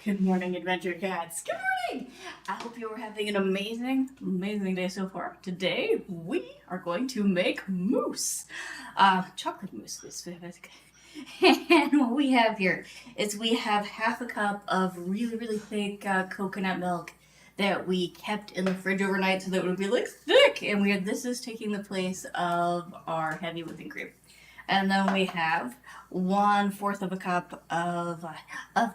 Good morning, Adventure Cats. Good morning! I hope you are having an amazing day so far. Today, we are going to make mousse. Chocolate mousse, to be specific. And what we have here is we have half a cup of really thick coconut milk that we kept in the fridge overnight so that it would be like thick. And this is taking the place of our heavy whipping cream. And then we have 1/4 of a cup of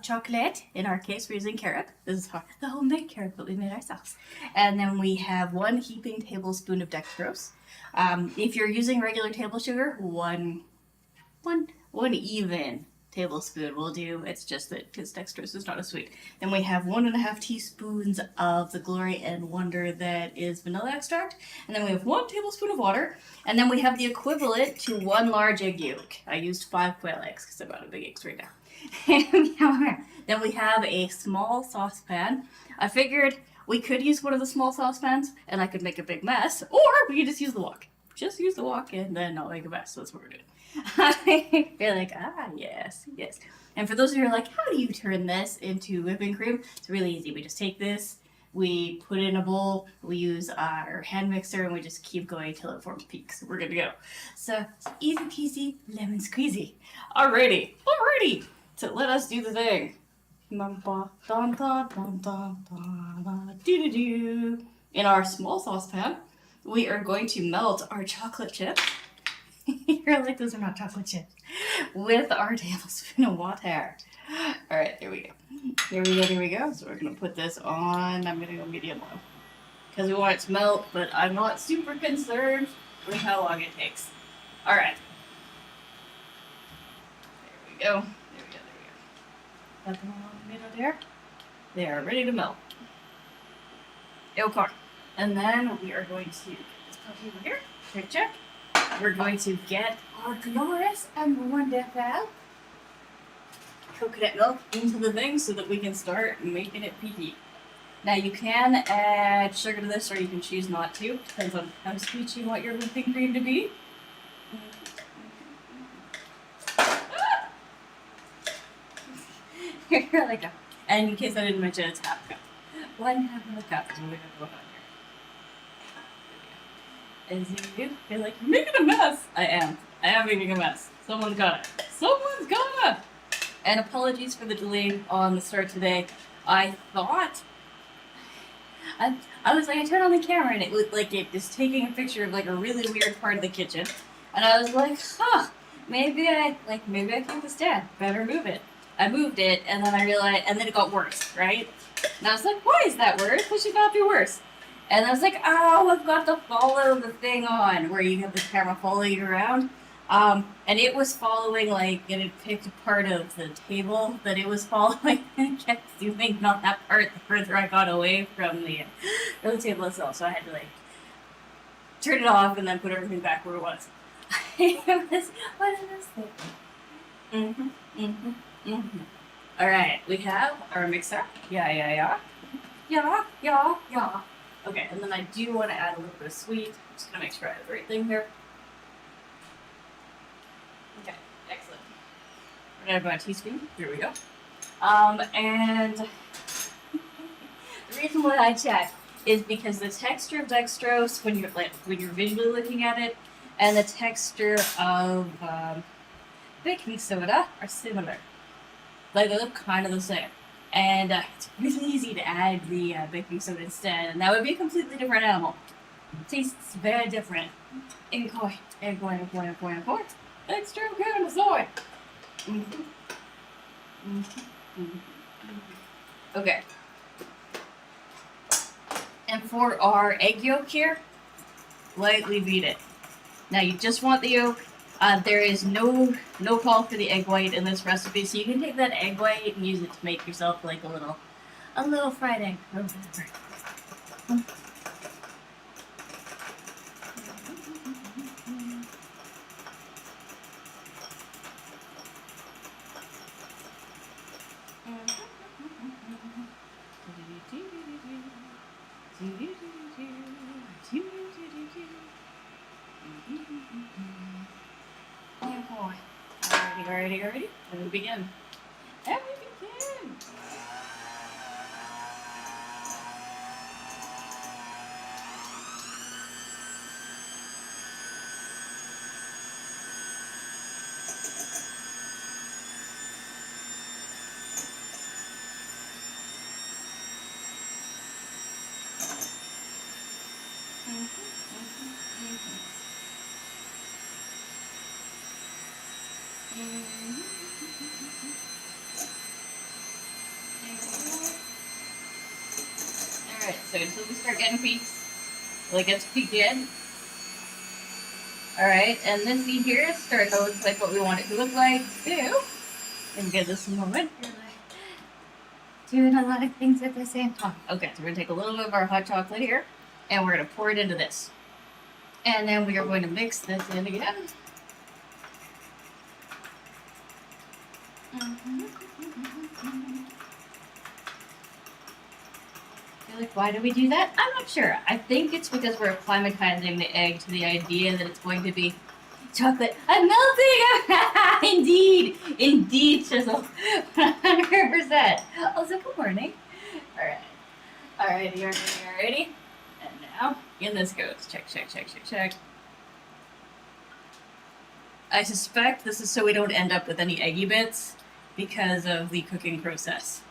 chocolate. In our case, we're using Carob. This is the homemade Carob that we made ourselves. And then we have 1 heaping tablespoon of dextrose. If you're using regular table sugar, one even tablespoon will do. It's just that because dextrose is not as sweet. Then we have 1.5 teaspoons of the Glory and Wonder that is vanilla extract. And then we have 1 tablespoon of water. And then we have the equivalent to 1 large egg yolk. I used 5 quail eggs because I'm out of big eggs right now. Then we have a small saucepan. I figured we could use one of the small saucepans and I could make a big mess, or we could just use the wok. Just use the wok and then not make a mess. That's what we're doing. You're like, yes. And for those of you who are like, how do you turn this into whipping cream? It's really easy. We just take this, we put it in a bowl, we use our hand mixer, and we just keep going till it forms peaks. We're good to go. So, easy peasy, lemon squeezy. Alrighty. So let us do the thing. In our small saucepan, we are going to melt our chocolate chips. You're like, those are not chocolate chips. With our tablespoon of water. Alright, there we go. Here we go. So we're going to put this on. I'm going to go medium low. Because we want it to melt, but I'm not super concerned with how long it takes. Alright. There we go. Got them all in the middle there. They are ready to melt. Okay. And then we are going to get this puppy over here. Check. We're going to get our glorious and wonderful coconut milk into the thing so that we can start making it peaky. Now you can add sugar to this, or you can choose not to. Depends on how sweet you want your whipping cream to be. Here we go. And in case I didn't mention, it's half cup. 1/2 of a cup is what we're going to put on here. As you do, you're like, you're making a mess. I am making a mess. Someone's got it. And apologies for the delay on the start today. I thought, I was like, I turned on the camera and it was like, it was taking a picture of like a really weird part of the kitchen. And I was like, maybe I can't stand. Better move it. I moved it and then I realized, and then it got worse, right? And I was like, why is that worse? It should not be worse. And I was like, I've got to follow the thing on where you have the camera following you around. And it was following, like, it had picked a part of the table that it was following and kept zooming on that part the further I got away from the table itself. So I had to, like, turn it off and then put everything back where it was. What is this thing? Alright, we have our mixer. Yeah. Okay, and then I do want to add a little bit of sweet. I'm just going to make sure I have the right thing here. Okay, excellent. We're going to go a teaspoon. Here we go. And the reason why I check is because the texture of dextrose, when you're visually looking at it, and the texture of baking soda are similar. Like, they look kind of the same. And it's really easy to add the baking soda instead, and that would be a completely different animal. It tastes very different. Extra kind of soy. Okay. And for our egg yolk here, lightly beat it. Now you just want the yolk. There is no call for the egg white in this recipe, so you can take that egg white and use it to make yourself like a little fried egg. Alrighty. Let me begin. Alright, so until we start getting peaks, well, it gets peaked in. Alright, and this seed here starts to look like what we want it to look like too. And give this a moment. Doing a lot of things at the same time. Okay, so we're gonna take a little bit of our hot chocolate here, and we're gonna pour it into this. And then we are going to mix this in again. You're like, why do we do that? I'm not sure. I think it's because we're acclimatizing the egg to the idea that it's going to be chocolate. I'm melting! Indeed! Indeed, Chisel. 100%. Also, good morning. Alright. Alrighty. And now, in this goes. Check. I suspect this is so we don't end up with any eggy bits because of the cooking process.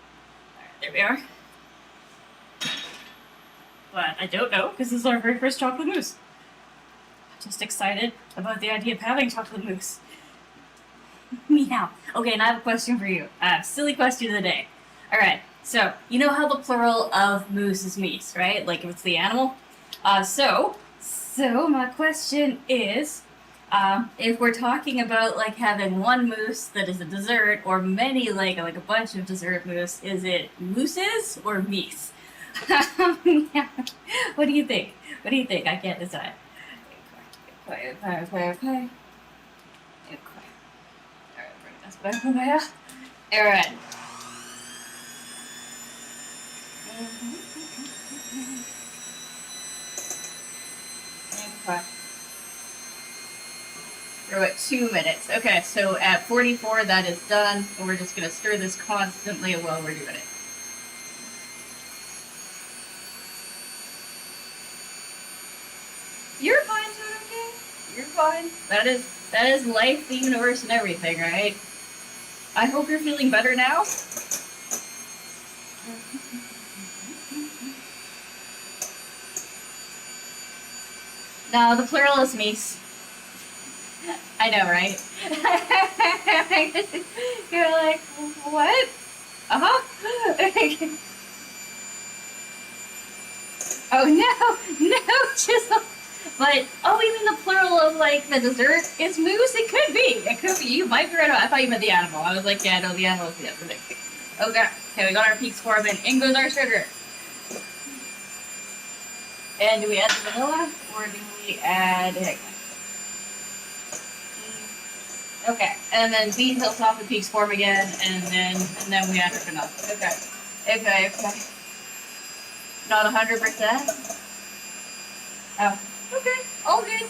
Alright, there we are. But I don't know, because this is our very first chocolate mousse. I'm just excited about the idea of having chocolate mousse. Meow. Okay, and I have a question for you. Silly question of the day. Alright, so, you know how the plural of mousse is meese, right? Like if it's the animal? So my question is, if we're talking about like having one mousse that is a dessert, or many like a bunch of dessert mousse, is it mousses or meese? What do you think? I can't decide. Okay. Alright, bring this back over here. Alright. Okay. We're at 2 minutes. Okay, so at 44 that is done, and we're just gonna stir this constantly while we're doing it. You're fine, okay? You're fine. That is life, the universe, and everything, right? I hope you're feeling better now. No, the plural is meese. I know, right? You're like, what? Oh no, Chisel. But, oh, you mean the plural of, like, the dessert is mousse? It could be. You might be right about it. I thought you meant the animal. I was like, yeah, no, the animal is the other thing. Okay, we got our peaks forming. In goes our sugar. And do we add the vanilla, or do we add egg? Okay, and then beat until soft and peaks form again, and then we add our vanilla. Okay. Not 100%? Oh. Okay, all good.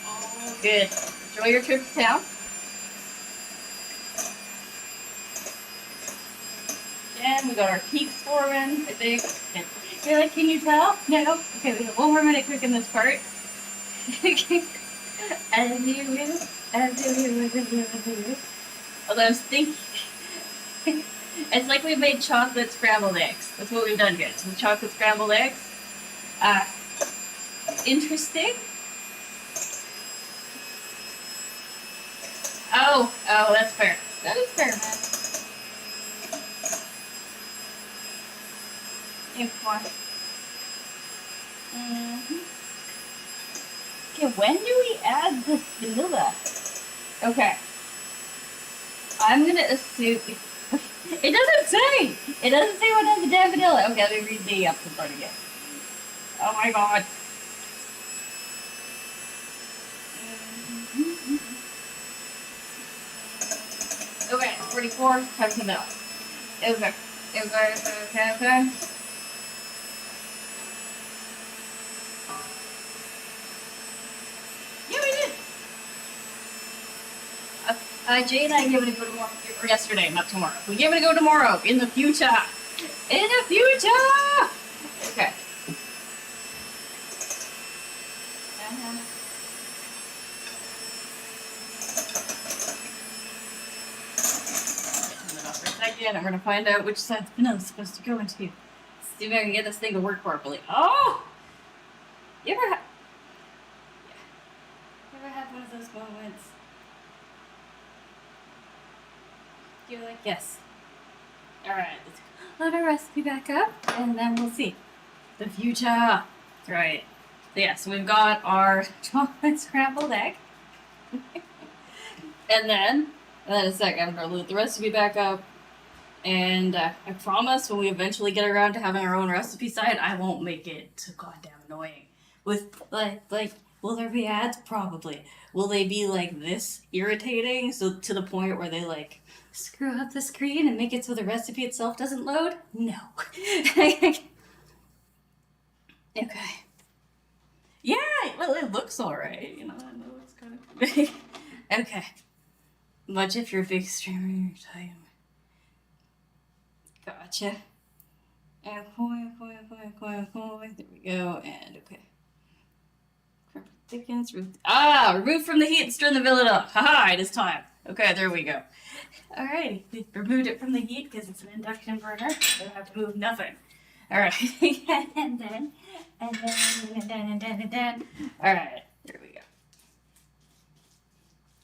All good. Enjoy your trip to town. And we got our peaks forming, I think. You're like, can you tell? No? Okay, we have 1 more minute cooking this part. As you will. Although I was thinking, it's like we made chocolate scrambled eggs. That's what we've done here. So chocolate scrambled eggs. Interesting. Oh, that's fair. That is fair, man. Okay, when do we add the vanilla? Okay. I'm gonna assume... It doesn't say! It doesn't say what has the damn vanilla. Okay, let me read the up part again. Oh my god. Okay, 44, time to melt. Okay. Yeah, we did. Jay and I gave it a go tomorrow, or yesterday, not tomorrow. We gave it a go tomorrow, in the future. In the future! Okay. And I'm gonna find out which side the vanilla is supposed to go into. See if I can get this thing to work properly. Oh! You ever have one of those moments? You're like, yes. Alright, let's load our recipe back up, and then we'll see. The future. Right. So yeah, so we've got our chocolate scrambled egg. and then in a second, I'm going to load the recipe back up. And I promise when we eventually get around to having our own recipe site, I won't make it so goddamn annoying. With, will there be ads? Probably. Will they be, like, this irritating? So to the point where they, like, screw up the screen and make it so the recipe itself doesn't load? No. Okay. Yeah, well, it looks alright. You know, I know it's kind of big. Okay. Much if you're a big streamer, your time. Gotcha. And there we go. And okay. Thickens. Remove from the heat and stir the millet up. Haha, it is time. Okay, there we go. Alrighty, we removed it from the heat because it's an induction burner. So I don't have to move nothing. Alright. and then. Alright, there we go.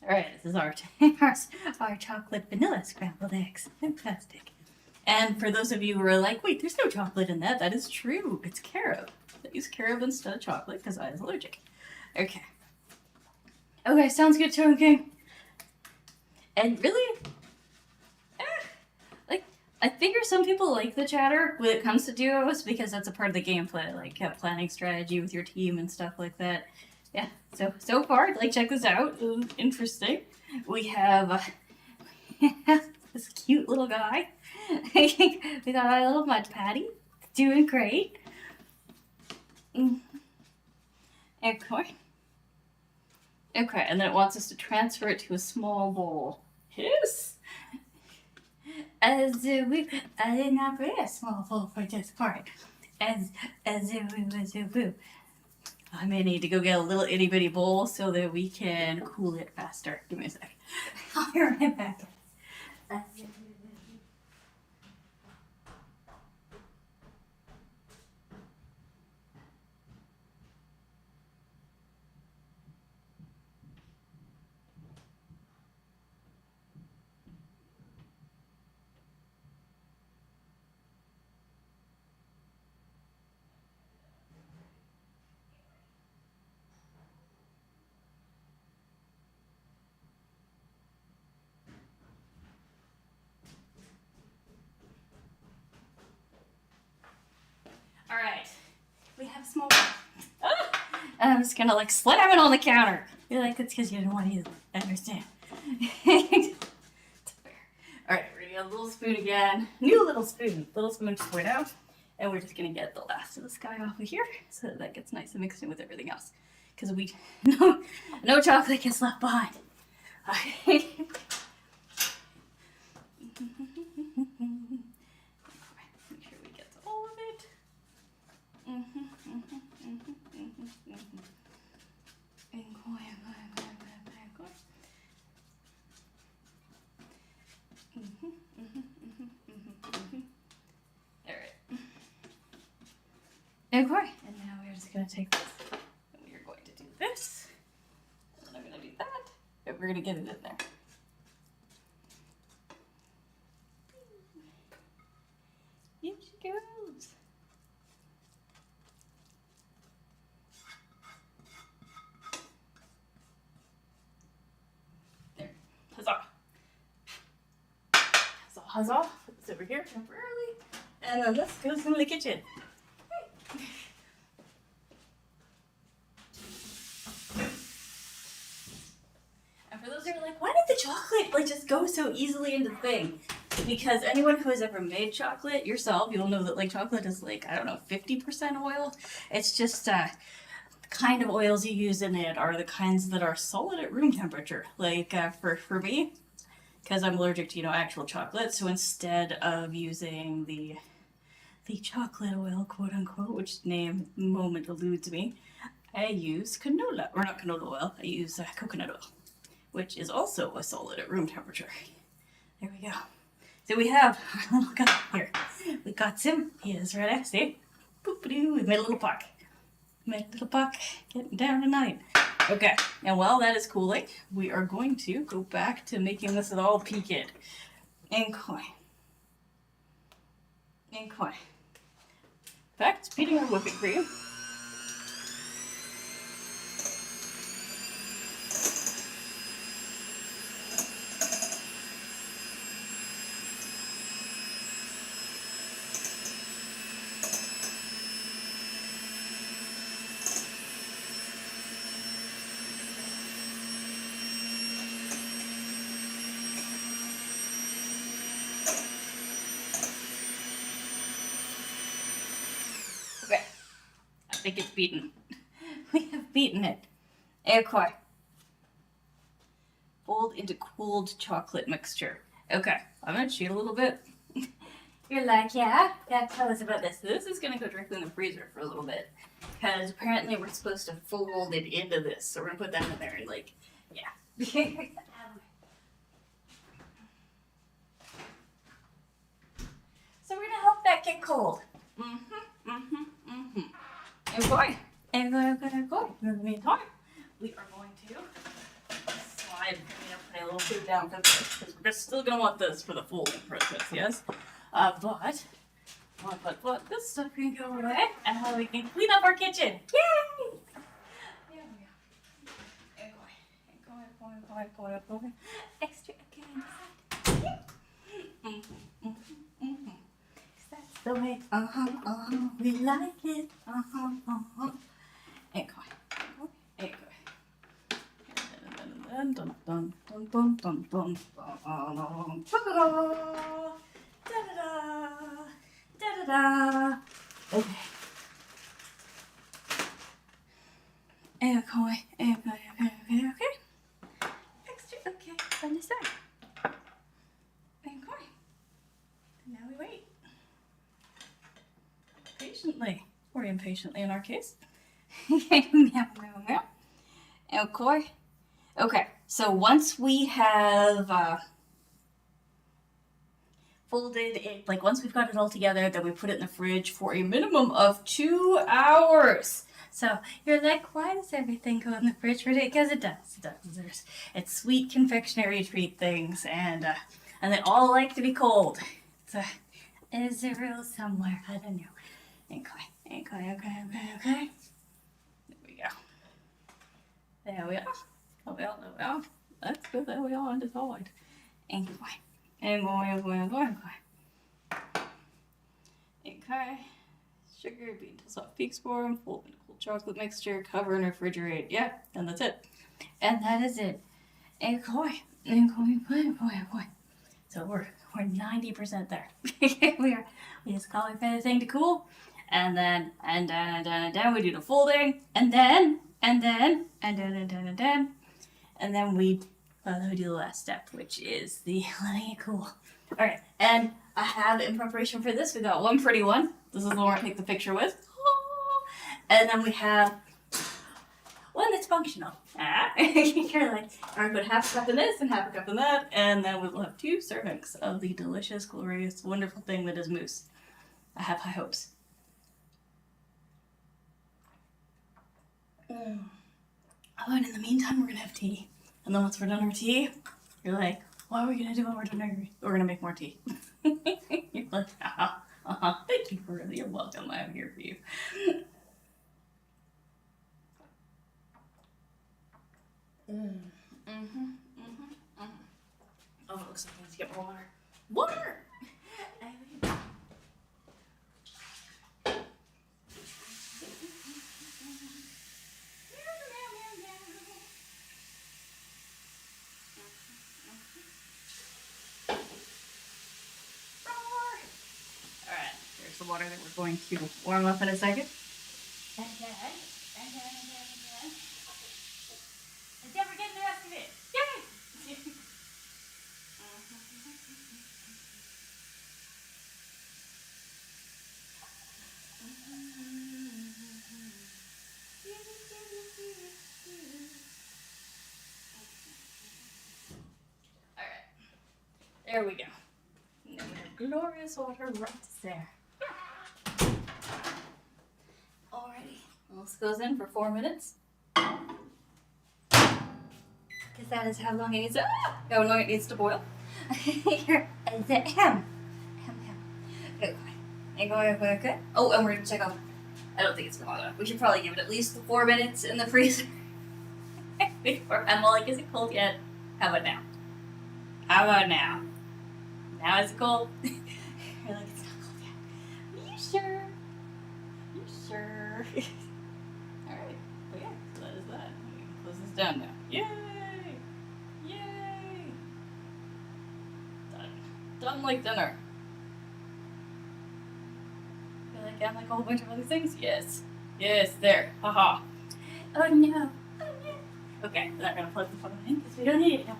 Alright, this is our chocolate vanilla scrambled eggs. Fantastic. And for those of you who are like, wait, there's no chocolate in that. That is true. It's carob. I use carob instead of chocolate because I was allergic. Okay. Okay, sounds good, Toad King. And really, I figure some people like the chatter when it comes to duos because that's a part of the gameplay, like planning strategy with your team and stuff like that. Yeah, so far, like, check this out. Interesting. We have this cute little guy. We got our little mud patty. Doing great. Okay. Okay, and then it wants us to transfer it to a small bowl. Yes. I did not bring a small bowl for this part. I may need to go get a little itty bitty bowl so that we can cool it faster. Give me a sec. I'll be right back. Alright, we have a small bowl. And I'm just gonna like slam it on the counter. You're like, it's because you didn't want to use it. I understand. It's fair. Alright, we're gonna get a little spoon again. New little spoon. Little spoon just went out. And we're just gonna get the last of this guy off of here so that gets nice and mixed in with everything else. Because no chocolate gets left behind. Alright. Make sure we get to all of it. Okay, and now we're just going to take this, and we are going to do this, and then I'm going to do that, and we're going to get it in there. Here she goes. There, huzzah. Huzzah, huzzah. Put this over here temporarily, and then this goes into the kitchen. And for those who are like, why did the chocolate just go so easily into the thing? Because anyone who has ever made chocolate yourself, you'll know that chocolate is 50% oil. It's just the kind of oils you use in it are the kinds that are solid at room temperature. For me, because I'm allergic to actual chocolate, so instead of using the chocolate oil, quote unquote, which name moment eludes me, I use canola, or not canola oil, I use coconut oil, which is also a solid at room temperature. There we go. So we have our little guy here. We got him. He is ready. See? Boop-a-doo. We made a little puck. Getting down tonight. Okay. And while that is cooling, we are going to go back to making this all peaked. And coin. Okay. Back to beating our whipping cream. Okay. I think it's beaten. We have beaten it. Okay. Fold into cooled chocolate mixture. Okay, I'm gonna cheat a little bit. You're like, yeah, tell us about this. This is gonna go directly in the freezer for a little bit. Because apparently we're supposed to fold it into this. So we're gonna put that in there and like, yeah. So we're gonna help that get cold. And go. In the meantime, we are going to slide, put a little food down for this, because we're still gonna want this for the folding process, yes? But this stuff can go away, and how we can clean up our kitchen. Yay! There we go. Go. Extra again. That's the way. We like it. And go. And go. Dun dun dun dun dun dun dun dun. Da-da-da. Okay. Okay. Extra, okay, on this side. And now we wait. Patiently, or impatiently in our case. Okay, so once we have folded it, like once we've got it all together, then we put it in the fridge for a minimum of 2 hours. So you're like, why does everything go in the fridge for a day? Because it does. It's sweet confectionery treat things, and they all like to be cold. So there's a rule somewhere, I don't know. Okay. There we go. There we are. Oh well. That's good that we all decide. And going. Okay. Sugar, beat into soft peaks form, fold in cold chocolate mixture, cover and refrigerate. Yeah, and that's it. And that is it. And going. So we're 90% there. We are. We just call it for the thing to cool, and then we do the folding, and then we do the last step, which is the letting it cool. All right, and I have in preparation for this, we got one pretty one. This is the one I take the picture with, and then we have one that's functional. You're like, I'm gonna put half a cup in this and half a cup in that, and then we will have 2 servings of the delicious, glorious, wonderful thing that is mousse. I have high hopes. Oh, and in the meantime, we're gonna have tea. And then once we're done our tea, you're like, what are we gonna do when we're done? We're gonna make more tea. You're like, thank you for you're welcome. I'm here for you. Oh, it looks like I need to get more water. Water! Alright, here's the water that we're going to warm up in a second. And then we're getting the rest of it. Yay! Alright. There we go. Now we have glorious water right there. Alrighty. Well, this goes in for 4 minutes. Because that is how long it needs to boil. Here is the ham. Okay. Okay. Oh, and we're gonna check out. I don't think it's been long enough. We should probably give it at least 4 minutes in the freezer. Before I'm all like, is it cold yet? How about now? How about now? Now is it cold? You're like, it's not cold yet. Are you sure? You sure? Alright. But yeah, so that is that. We can close this down now. Yay! Yay! Done. Done like dinner. Feel like I'm like a whole bunch of other things? Yes. Yes, there. Haha. Oh no. Oh no. Okay, we're not gonna plug the phone in because we don't need it anymore.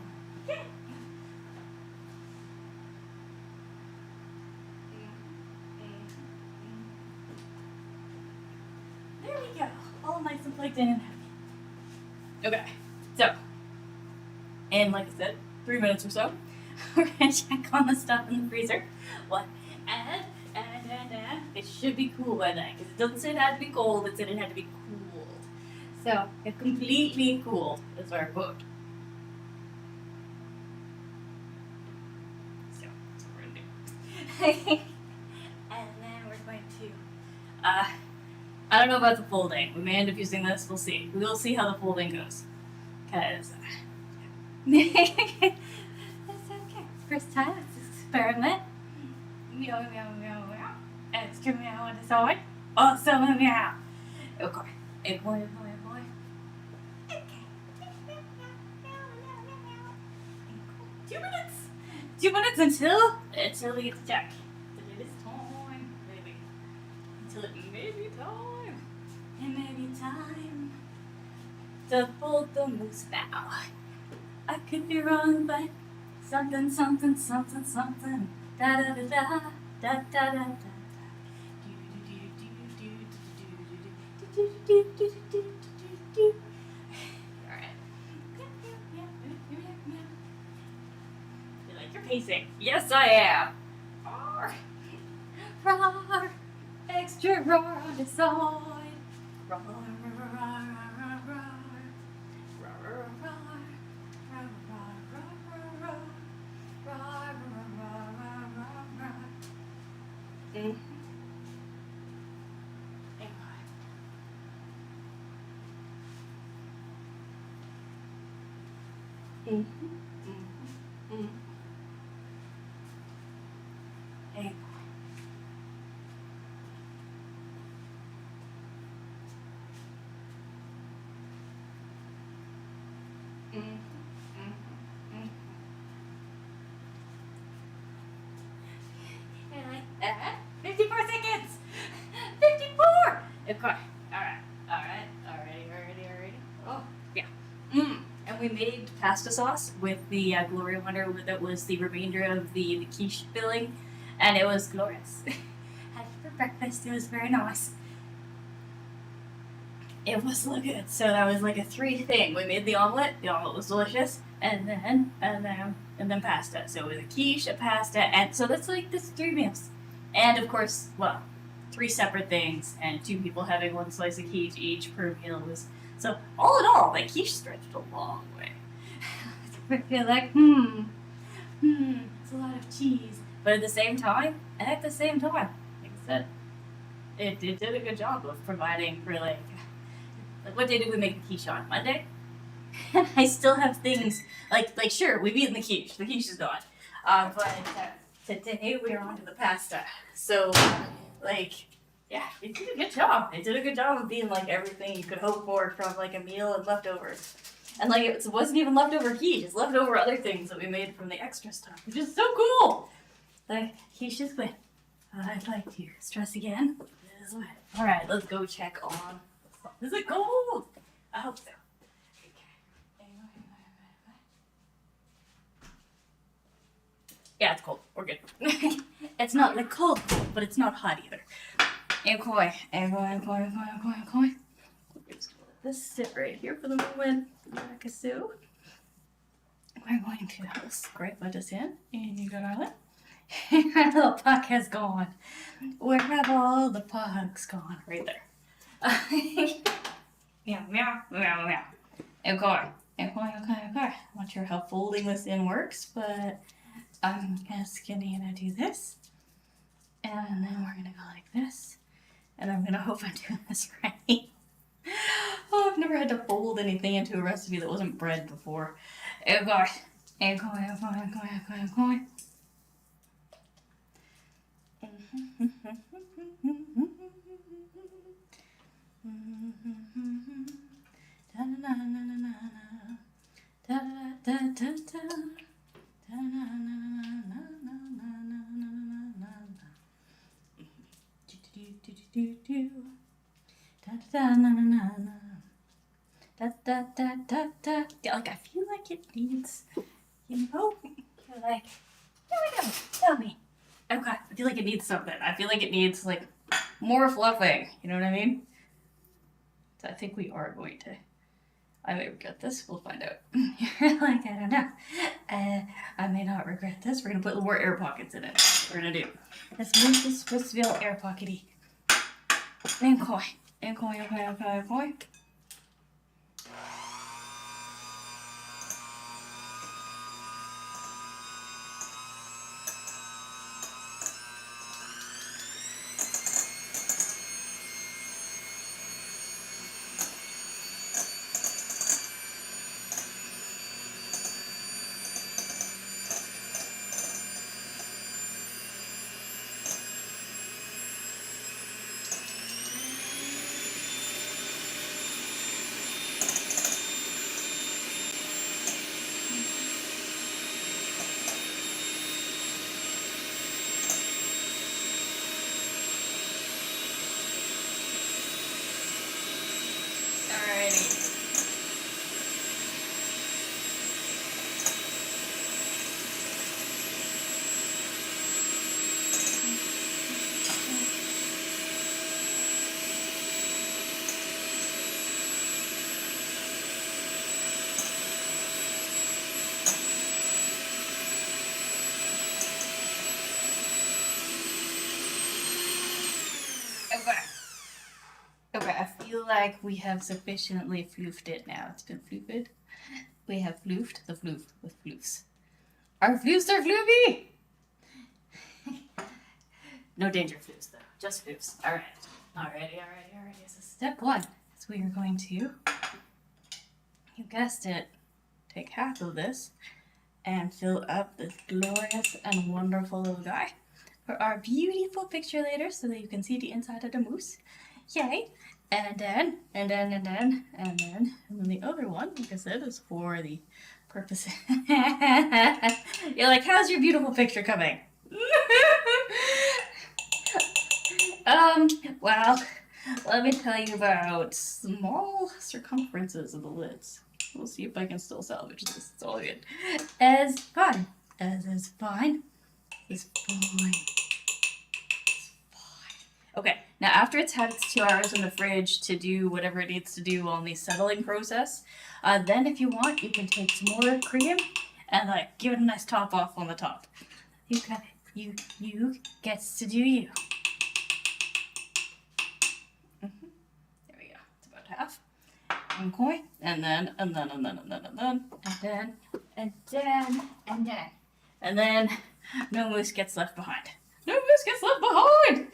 There we go. All nice and plugged in and happy. Okay, so, in like I said, 3 minutes or so, we're gonna check on the stuff in the freezer. What? And it should be cool by then, because it doesn't say it had to be cold, it said it had to be cooled. So, it's completely cooled is our quote. So, that's what we're gonna do. And then we're going to, I don't know about the folding. We may end up using this, we'll see. We'll see how the folding goes. Because, that's okay. First time, let's experiment. Meow, meow, meow, meow. Extra meow on the side. Also a meow. Okay. A boy, a boy, a boy. Okay. 2 minutes. 2 minutes until we get to check. It is time, maybe. Until it may be time. It may be time to fold the mousse now. I could be wrong, but something, something, something, something. Da da da da da da da da. Alright. You like your pacing? Yes, I am. Roar. Roar. Extra roar on the side. Roar, roar, roar, roar, roar. Roar, roar, roar. Roar, roar, roar, roar. Roar, roar, roar, roar, roar. Mm-hmm. Mm-hmm. Mm-hmm. Mm-hmm. Hey. Mm-hmm. Mm-hmm. And like that. 54 seconds! 54! Okay. Alright. Alrighty. Oh, yeah. And we made pasta sauce with the Gloria Wonder that was the remainder of the quiche filling, and it was glorious. Had it for breakfast, it was very nice. It was so good. So that was like a 3 thing. We made the omelet was delicious, and then pasta. So it was a quiche, a pasta, and so that's 3 meals. And of course, well, 3 separate things, and 2 people having 1 slice of quiche each per meal was. So all in all, like quiche stretched a long way. I feel like, it's a lot of cheese. But at the same time, like I said, it did a good job of providing for like what day did we make the quiche on? Monday? I still have things, like sure, we've eaten the quiche is gone. But today we are on to the pasta. So, yeah, it did a good job. It did a good job of being like everything you could hope for from like a meal and leftovers. And like it wasn't even leftover quiche, it's leftover other things that we made from the extra stuff, which is so cool. Like quiche is wet. I'd like to stress again. It is wet. Alright, let's go check on. Is it cold? I hope so. Yeah, it's cold. We're good. It's not like cold, but it's not hot either. And koi. Just let this sit right here for the moment. Like so. We're going to scrape this in. And you got all that. Our little puck has gone. Where have all the pucks gone? Right there. Meow, meow, meow, meow. Okay. I'm not sure how folding this in works, but I'm just gonna do this. And then we're gonna go like this. And I'm gonna hope I'm doing this right. Oh, I've never had to fold anything into a recipe that wasn't bread before. Oh gosh. And going. Yeah, like I feel like it needs, you know, you're like, tell me. Okay, I feel like it needs something. I feel like it needs like more fluffing. You know what I mean? So I think we are going to. I may regret this. We'll find out. You're like, I don't know. I may not regret this. We're gonna put more air pockets in it. That's what we're gonna do. This mousse is supposed to be all air pockety. And coin. Okay. Alrighty. Okay, I feel like we have sufficiently floofed it now. It's been floofed. We have floofed the floof with floofs. Our floofs are floofy! No danger floofs though, just floofs. Alrighty. So step one is we are going to, you guessed it, take half of this and fill up this glorious and wonderful little guy for our beautiful picture later so that you can see the inside of the mousse. Yay! And then the other one, like I said, is for the purpose. You're like, how's your beautiful picture coming? Well, let me tell you about small circumferences of the lids. We'll see if I can still salvage this. It's all good. As is fine. Okay, now after it's had its 2 hours in the fridge to do whatever it needs to do on the settling process, then if you want, you can take some more cream and like give it a nice top off on the top. You got it. You gets to do you. There we go. It's about half. Okay, and then, no mousse gets left behind. No mousse gets left behind.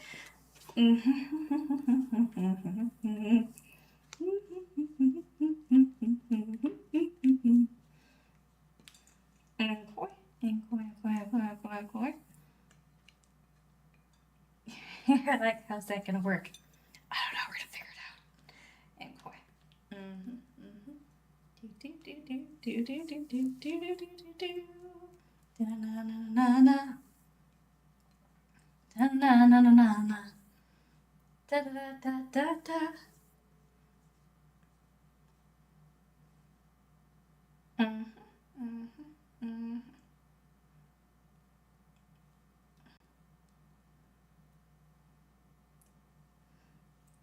You're like, how's that gonna work? I don't know. We're gonna figure it out.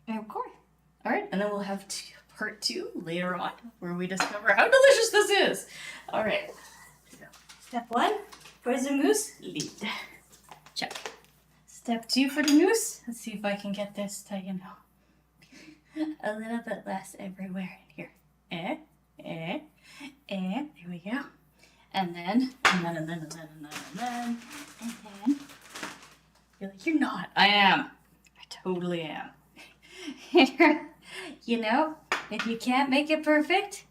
Of course. All right, and then we'll have part 2 later on, where we discover how delicious this is. All right. So, step 1 for the mousse, lid. Check. Step 2 for the mousse. Let's see if I can get this to, a little bit less everywhere in here. There we go. And then, You're like, you're not. I am. I totally am. You know, if you can't make it perfect,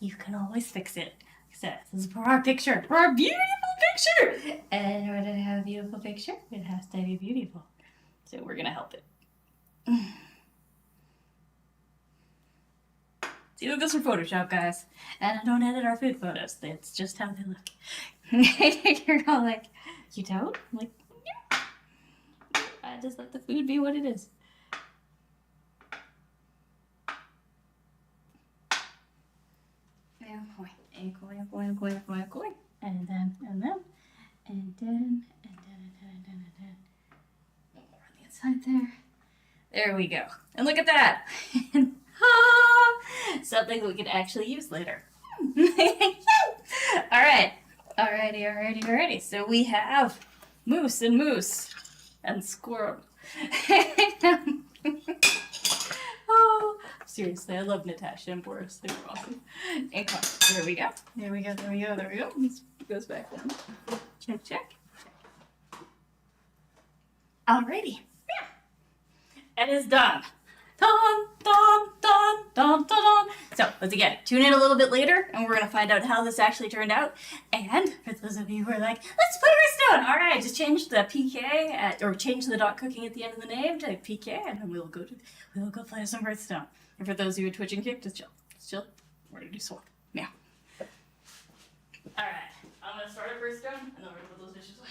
you can always fix it. So this is for our picture, for our beautiful picture. And in order to have a beautiful picture, it has to be beautiful. So we're gonna help it. See, look, this is for Photoshop, guys. And I don't edit our food photos. It's just how they look. You're all like, you don't? I'm like, yeah. I just let the food be what it is. And then. One more on the inside there. There we go. And look at that. Something that we can actually use later. All right. Alrighty. So we have Mousse and Squirrel. Oh, seriously, I love Natasha and Boris. They were awesome. And there we go. This goes back down. Check. Alrighty. Yeah. It is done. Dun. So, let's again, tune in a little bit later, and we're going to find out how this actually turned out. And for those of you who are like, let's put a stone. All right, just change the PK or change the dot cooking at the end of the name to PK, and then we'll go play some Hearthstone. And for those of you who are Twitch and Kick, just chill. We're going to do swap. Yeah. All right, I'm going to start at Hearthstone, and then we're going to put those dishes away.